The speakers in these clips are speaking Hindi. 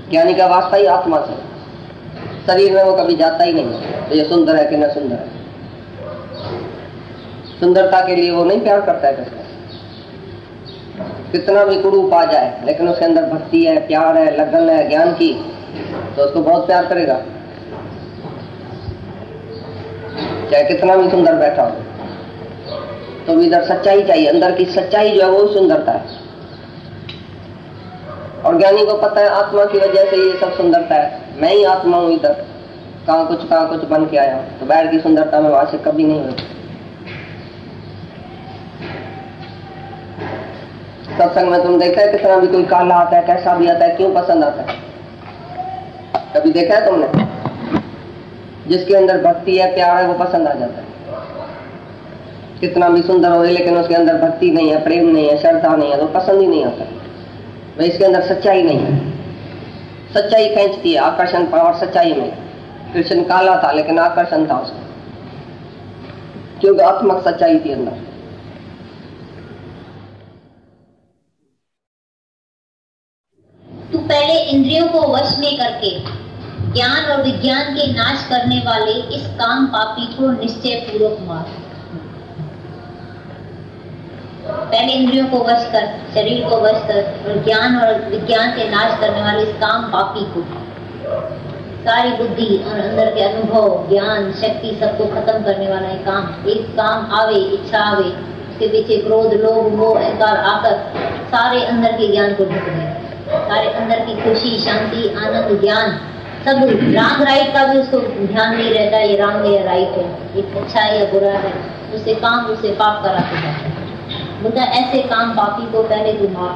ज्ञानी का वास्ता ही आत्मा से, शरीर में वो कभी जाता ही नहीं। तो ये सुंदर है कि न सुंदर है, सुंदरता के लिए वो नहीं प्यार करता है किसको। कितना भी गुरु पा जाए लेकिन उसके अंदर भक्ति है, प्यार है, लगन है ज्ञान की, तो उसको बहुत प्यार करेगा, चाहे कितना भी सुंदर बैठा हो। तो इधर सच्चाई चाहिए, अंदर की सच्चाई जो है वो सुंदरता है। और ज्ञानी को पता है आत्मा की वजह से ये सब सुंदरता है, मैं ही आत्मा हूं, इधर कहाँ कुछ बन के आया हूं, तो बाहर की सुंदरता में वहां से कभी नहीं होगी। सत्संग में तुम देखा है कितना भी कोई काला आता है, कैसा भी आता है, क्यों पसंद आता है? कभी देखा है तुमने? जिसके अंदर भक्ति है, प्यार है, वो पसंद आ जाता है। कितना भी सुंदर हो लेकिन उसके अंदर भक्ति नहीं है, प्रेम नहीं है, श्रद्धा नहीं है, तो पसंद ही नहीं आता। भाई इसके अंदर सच्चाई नहीं है, सच्चाई खींचती है, आकर्षण पावर सच्चाई में। कृष्ण काला था लेकिन आकर्षण था उसको, क्योंकि आत्मक सच्चाई थी अंदर। तू पहले इंद्रियों को वश में करके ज्ञान और विज्ञान के नाश करने वाले इस काम पापी को निश्चय पूर्वक मार। पहले इंद्रियों को वश कर, शरीर को वश कर, और ज्ञान और विज्ञान के नाश करने वाले इस काम पापी को, सारी बुद्धि और अंदर के अनुभव, ज्ञान, शक्ति सबको खत्म करने वाला है काम। एक काम आवे, इच्छा आवे, उसके पीछे क्रोध, लोभ, मोह, अहंकार आकर सारे अंदर के ज्ञान को ढक देगा, सारे अंदर की खुशी, शांति, आनंद, ज्ञान सब। रॉन्ग राइट का भी उसको ध्यान नहीं रहता, ये रॉन्ग है या राइट है, ये अच्छा है या बुरा है, उससे काम, उससे पाप कराते जाते हैं। बुद्धा ऐसे काम पापी को पहले तू मार।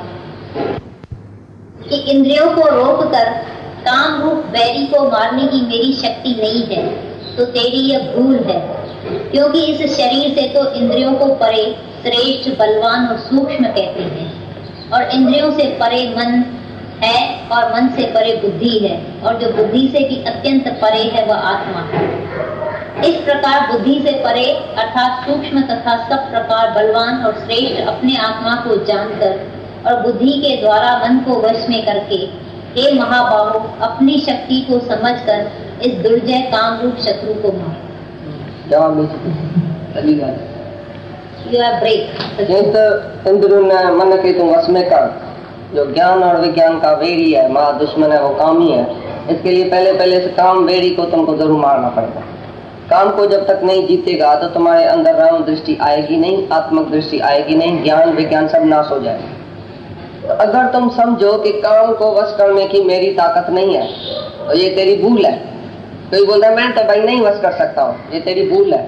कि इंद्रियों को रोक कर काम रूप बैरी को मारने की मेरी शक्ति नहीं है, तो तेरी यह भूल है। क्योंकि इस शरीर से तो इंद्रियों को परे श्रेष्ठ, बलवान और सूक्ष्म कहते हैं, और इंद्रियों से परे मन है, और मन से परे बुद्धि है, और जो बुद्धि से भी अत्यंत परे है वह आत्मा है। इस प्रकार बुद्धि से परे अर्थात सूक्ष्म तथा सब प्रकार बलवान और श्रेष्ठ अपने आत्मा को जानकर और बुद्धि के द्वारा मन को वश में करके, हे महाबाहो, अपनी शक्ति को समझकर इस दुर्जय काम रूप शत्रु को मार। इंद्रियों ने मन के तुम वश में कर, जो ज्ञान और विज्ञान का वेरी है, महा दुश्मन है, वो काम ही है। इसके लिए पहले इस काम वेरी को तुमको जरूर मारना पड़ेगा। काम को जब तक नहीं जीतेगा तो तुम्हारे अंदर राम दृष्टि आएगी नहीं, आत्मक दृष्टि आएगी नहीं, ज्ञान विज्ञान सब नाश हो जाएगा। तो अगर तुम समझो कि काम को वश करने की मेरी ताकत नहीं है, तो ये तेरी भूल है। कोई बोलता है मैं तो भाई नहीं वश कर सकता हूँ, ये तेरी भूल है।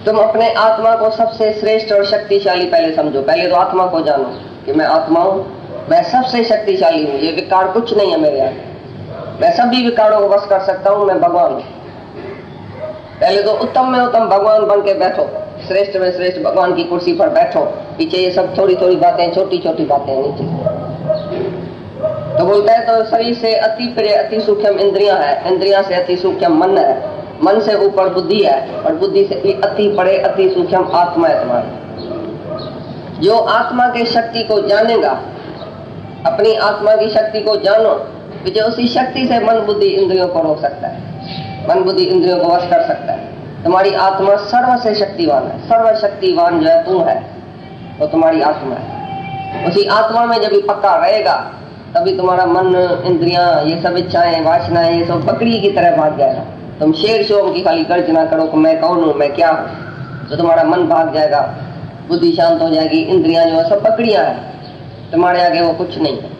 तुम अपने आत्मा को सबसे श्रेष्ठ और शक्तिशाली पहले समझो। पहले तो आत्मा को जानो कि मैं आत्मा हूँ, मैं सबसे शक्तिशाली हूँ, ये विकार कुछ नहीं है मेरे यहाँ, मैं सभी विकारों को वश कर सकता हूँ, मैं भगवान हूँ। पहले तो उत्तम में उत्तम भगवान बन के बैठो, श्रेष्ठ में श्रेष्ठ भगवान की कुर्सी पर बैठो। पीछे ये सब थोड़ी थोड़ी बातें, छोटी छोटी बातें नीचे। तो बोलता है तो शरीर से अति प्रिय अति सूक्ष्म इंद्रियां है, इंद्रियां से अति सूक्ष्म मन है, मन से ऊपर बुद्धि है, और बुद्धि से अति बड़े अति सूक्ष्म आत्मा है तुम्हारी। जो आत्मा के शक्ति को जानेगा, अपनी आत्मा की शक्ति को जानो, जो उसी शक्ति से मन बुद्धि इंद्रियों को रोक सकता है, मन बुद्धि इंद्रियों को वश कर सकता है। तुम्हारी आत्मा सर्व से शक्तिवान है, सर्वशक्तिवान जो है तू है, वो तुम्हारी आत्मा है। उसी आत्मा में जब भी पक्का रहेगा तभी तुम्हारा मन, इंद्रियां, ये सब इच्छाएं, वासनाएं, ये सब बकरी की तरह भाग जाएगा। तुम शेर शोम की खाली गर्जना करो कि मैं कौन हूं, मैं क्या हूं, तो तुम्हारा मन भाग जाएगा, बुद्धि शांत हो जाएगी, इंद्रियां जो है सब बकरियां हैं, तुम्हारे आगे वो कुछ नहीं है।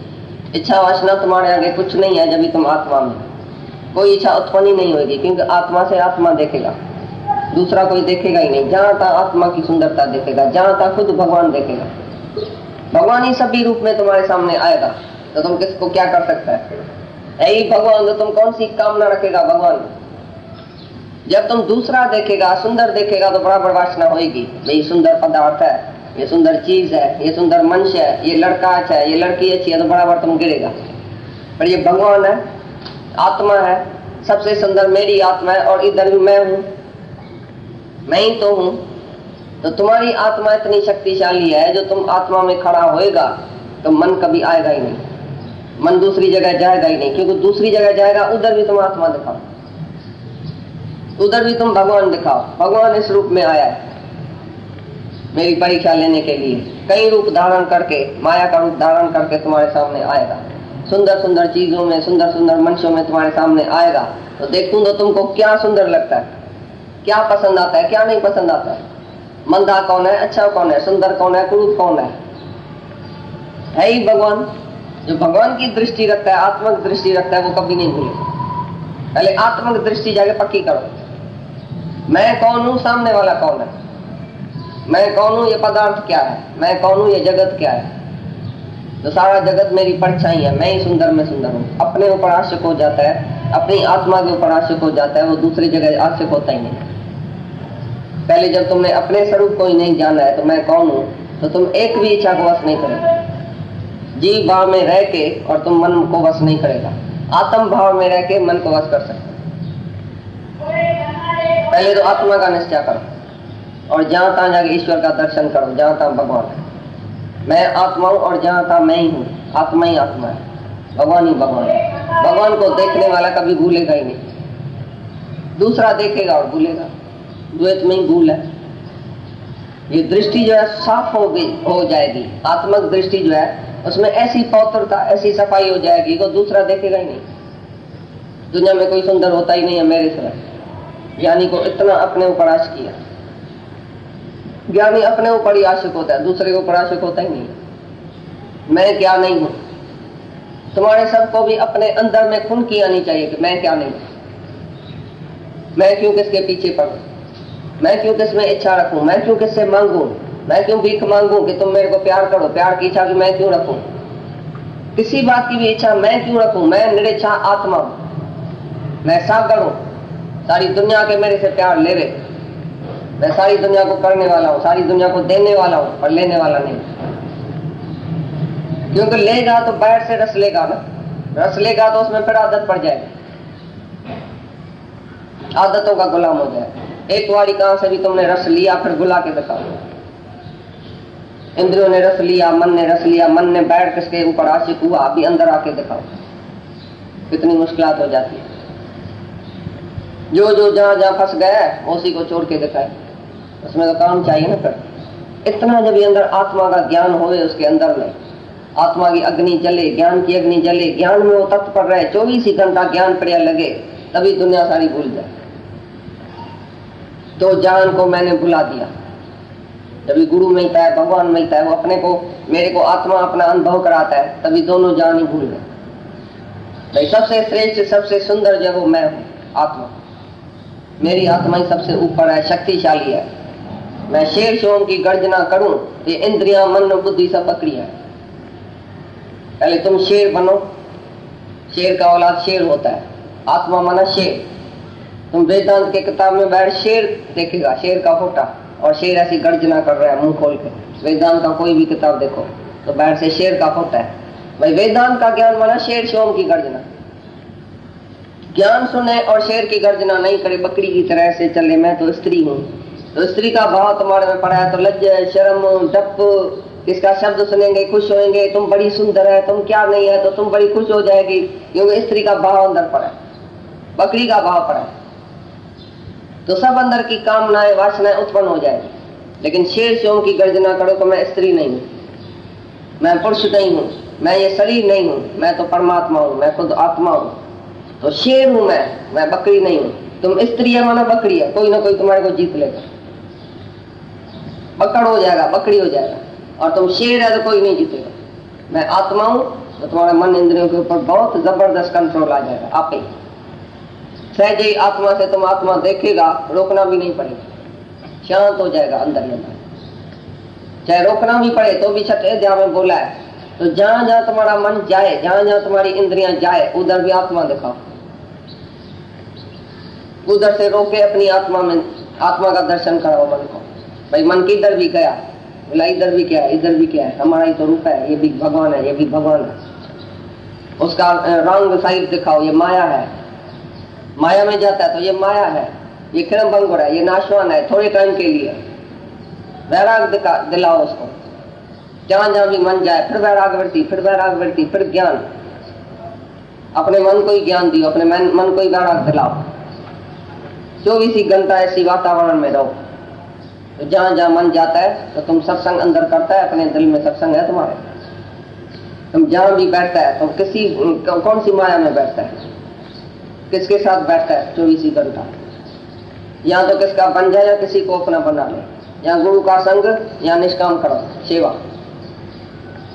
इच्छा वासना तुम्हारे आगे कुछ नहीं है। जब भी तुम आत्मा में, कोई इच्छा उत्पन्न ही नहीं होगी, क्योंकि आत्मा से आत्मा देखेगा, दूसरा कोई देखेगा ही नहीं। जहां तक आत्मा की सुंदरता देखेगा, जहां तक खुद भगवान देखेगा, भगवान ही सभी रूप में तुम्हारे सामने आएगा, तो तुम किसको क्या कर सकता है? यही भगवान, तो तुम कौन सी कामना रखेगा भगवान? जब तुम दूसरा देखेगा, सुंदर देखेगा, तो बराबर वासना होगी, ये सुंदर पदार्थ है, ये सुंदर चीज है, ये सुंदर मनुष्य है, ये लड़का अच्छा है, ये लड़की अच्छी है, तो बराबर तुम गिरेगा। पर ये भगवान है, आत्मा है, सबसे सुंदर मेरी आत्मा है, और इधर भी मैं हूं, मैं ही तो हूं। तो तुम्हारी आत्मा इतनी शक्तिशाली है, जो तुम आत्मा में खड़ा होएगा तो मन कभी आएगा ही नहीं। मन दूसरी जगह जाएगा ही नहीं, क्योंकि दूसरी जगह जाएगा उधर भी तुम आत्मा दिखाओ, उधर भी तुम भगवान दिखाओ। भगवान इस रूप में आया है मेरी परीक्षा लेने के लिए, कई रूप धारण करके, माया का रूप धारण करके तुम्हारे सामने आएगा, सुंदर सुंदर चीजों में, सुंदर सुंदर मनुष्यों में तुम्हारे सामने आएगा। तो देखूं तो तुमको क्या सुंदर लगता है, क्या पसंद आता है, क्या नहीं पसंद आता है, मंदा कौन है, अच्छा कौन है, सुंदर कौन है, क्रूप कौन है ही भगवान। जो भगवान की दृष्टि रखता है, आत्मक दृष्टि रखता है, वो कभी नहीं भूलेगा। पहले आत्मक दृष्टि जाके पक्की करो, मैं कौन हूं, सामने वाला कौन है, मैं कौन हूं, ये पदार्थ क्या है, मैं कौन हूं, ये जगत क्या है। तो सारा जगत मेरी परछाई है, मैं ही सुंदर में सुंदर हूँ। अपने ऊपर आशिक हो जाता है, अपनी आत्मा के ऊपर आशिक हो जाता है, वो दूसरी जगह आशिक होता ही नहीं। पहले जब तुमने अपने स्वरूप को ही नहीं जाना है, तो मैं कौन हूँ, तो तुम एक भी इच्छा को वश नहीं करेगा। जीव भाव में रह के और तुम मन को वश नहीं करेगा, आत्म भाव में रह के मन को वश कर सकते। पहले तो आत्मा का निश्चय करो और जहां तहां जाके ईश्वर का दर्शन करो, जहां तहां भगवान है। मैं आत्मा हूं और जहां तहां मैं ही हूँ, आत्मा ही आत्मा है, भगवान ही भगवान है। भगवान को देखने वाला कभी भूलेगा ही नहीं, दूसरा देखेगा और भूलेगा, द्वैत में ही भूल है। ये दृष्टि जो है साफ हो जाएगी, आत्मक दृष्टि जो है उसमें ऐसी पवित्रता, ऐसी सफाई हो जाएगी कि दूसरा देखेगा ही नहीं। दुनिया में कोई सुंदर होता ही नहीं है मेरे सिवा। ज्ञानी को इतना अपने ऊपर आशिक किया, ज्ञानी अपने ऊपर ही आशिक होता है, दूसरे के ऊपर आशिक होता ही नहीं। मैं क्या नहीं हूं, तुम्हारे सबको भी अपने अंदर में खुन की आनी चाहिए कि मैं क्या नहीं हूं। मैं क्यों किसके पीछे पड़ूं, मैं क्यों किसमें इच्छा रखूं, मैं क्यों किससे मांगू, मैं क्यों भीख मांगू कि तुम मेरे को प्यार करो, प्यार की इच्छा भी मैं क्यों रखूं, किसी बात की भी इच्छा मैं क्यों रखूं। मैं निरीच्छा आत्मा हूं, मैं सागर हूं, सारी दुनिया के मेरे से प्यार लेवे, मैं सारी दुनिया को करने वाला हूं, सारी दुनिया को देने वाला हूं और लेने वाला नहीं। क्योंकि लेगा तो बैर से रस लेगा ना, रस लेगा तो उसमें फिर आदत पड़ जाएगी, आदतों का गुलाम हो जाएगा। एक बारी कहां से भी तुमने रस लिया, फिर बुला के दिखाओ। इंद्रियों ने रस लिया, मन ने रस लिया, मन ने बैठ किसके ऊपर आशिक हुआ, अभी अंदर आके दिखाओ, कितनी मुश्किलात हो जाती है। जो जो जहां जहां फंस गया उसी को छोड़ के दिखाए, उसमें तो काम चाहिए ना। फिर इतना जब ये अंदर आत्मा का ज्ञान होवे, उसके अंदर में आत्मा की अग्नि जले, ज्ञान की अग्नि जले, ज्ञान में वो तत्पर रहे, 24 ही घंटा ज्ञान प्रिय लगे, तभी दुनिया सारी भूल जाए। तो जान को मैंने भुला दिया। जब गुरु मिलता है, भगवान मिलता है, वो अपने को, मेरे को आत्मा अपना अनुभव कराता है, तभी दोनों जान ही भूल गए। भाई सबसे श्रेष्ठ, सबसे सुंदर जो वो मैं हूँ, आत्मा, मेरी आत्मा ही सबसे ऊपर है, शक्तिशाली है। मैं शेर सोम की गर्जना करूं, ये इंद्रियां मन बुद्धि सब बकरी है। पहले तुम शेर बनो, शेर का औलाद शेर होता है, आत्मा माना शेर। तुम वेदांत के किताब में बैठ शेर देखेगा, शेर का फोटा, और शेर ऐसी गर्जना कर रहा है मुंह खोल के। वेदांत का कोई भी किताब देखो तो बैठ से शेर का फोटा है। भाई वेदांत का ज्ञान माना शेर सोम की गर्जना। ज्ञान सुने और शेर की गर्जना नहीं करे, बकरी की तरह से चले, मैं तो स्त्री हूँ, तो स्त्री का भाव तुम्हारे में पड़ा है, तो लज्जा, शर्म, डप, किसका शब्द सुनेंगे खुश होंगे, तुम बड़ी सुंदर है, तुम क्या नहीं है, तो तुम बड़ी खुश हो जाएगी, क्योंकि स्त्री का भाव अंदर पड़ा है, बकरी का भाव पड़ा है। तो सब अंदर की कामनाएं, वासनाएं उत्पन्न हो जाएगी। लेकिन शेर सोम की गर्जना करो तो मैं स्त्री नहीं हूँ, मैं पुरुष नहीं हूँ, मैं ये शरीर नहीं हूँ, मैं तो परमात्मा हूँ, मैं खुद आत्मा हूँ। तो शेर हूं मैं बकरी नहीं हूं। तुम स्त्री है माना बकरी है, कोई ना कोई तुम्हारे को जीत लेगा, बकड़ हो जाएगा, बकरी हो जाएगा। और तुम शेर है तो कोई नहीं जीतेगा। मैं आत्मा हूं तो तुम्हारे मन इंद्रियों के ऊपर बहुत जबरदस्त कंट्रोल आ जाएगा, आप ही सहज ही आत्मा से तुम आत्मा देखेगा, रोकना भी नहीं पड़ेगा, शांत हो जाएगा अंदर ही अंदर। चाहे रोकना भी पड़े तो भी छठे अध्याय में बोला है, तो जहां जहां तुम्हारा मन जाए, जहां जहां तुम्हारी इंद्रियां जाए, उधर भी आत्मा दिखाओ, उधर से रोके अपनी आत्मा में, आत्मा का दर्शन कराओ मन को। भाई मन किधर भी गया, बोला इधर भी क्या है, इधर भी क्या है, हमारा ही तो रूप है, ये भी भगवान है, ये भी भगवान है। उसका रंग साइड दिखाओ, ये माया है, माया में जाता है तो ये माया है, ये क्षण भंगुर है, ये नाशवान है, थोड़े टाइम के लिए। वैराग दिलाओ उसको, जहां जहां भी मन जाए, फिर वैराग वृत्ति, फिर वैराग वृत्ति, फिर ज्ञान। अपने मन को ही ज्ञान दियो, अपने मन को ही गाढ़ा दिलाओ। 24 घंटा ऐसी वातावरण में रहो, तो जहां जहां मन जाता है तो तुम सत्संग अंदर करता है, अपने दिल में सत्संग है तुम्हारे। तुम जहां भी बैठता है तो कौन सी माया में बैठता है, किसके साथ बैठता है 24 घंटा? या तो किसका बन जाए या किसी को अपना बना ले, या गुरु का संग या निष्काम करो सेवा,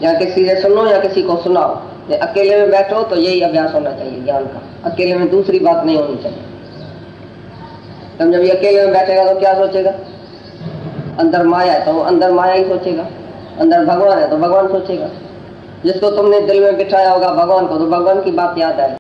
या किसी से सुनो या किसी को सुनाओ। अकेले में बैठो तो यही अभ्यास होना चाहिए ज्ञान का, अकेले में दूसरी बात नहीं होनी चाहिए। तुम जब ये अकेले में बैठेगा तो क्या सोचेगा? अंदर माया है तो अंदर माया ही सोचेगा, अंदर भगवान है तो भगवान सोचेगा। जिसको तुमने दिल में बिठाया होगा भगवान को, तो भगवान की बात याद आएगी।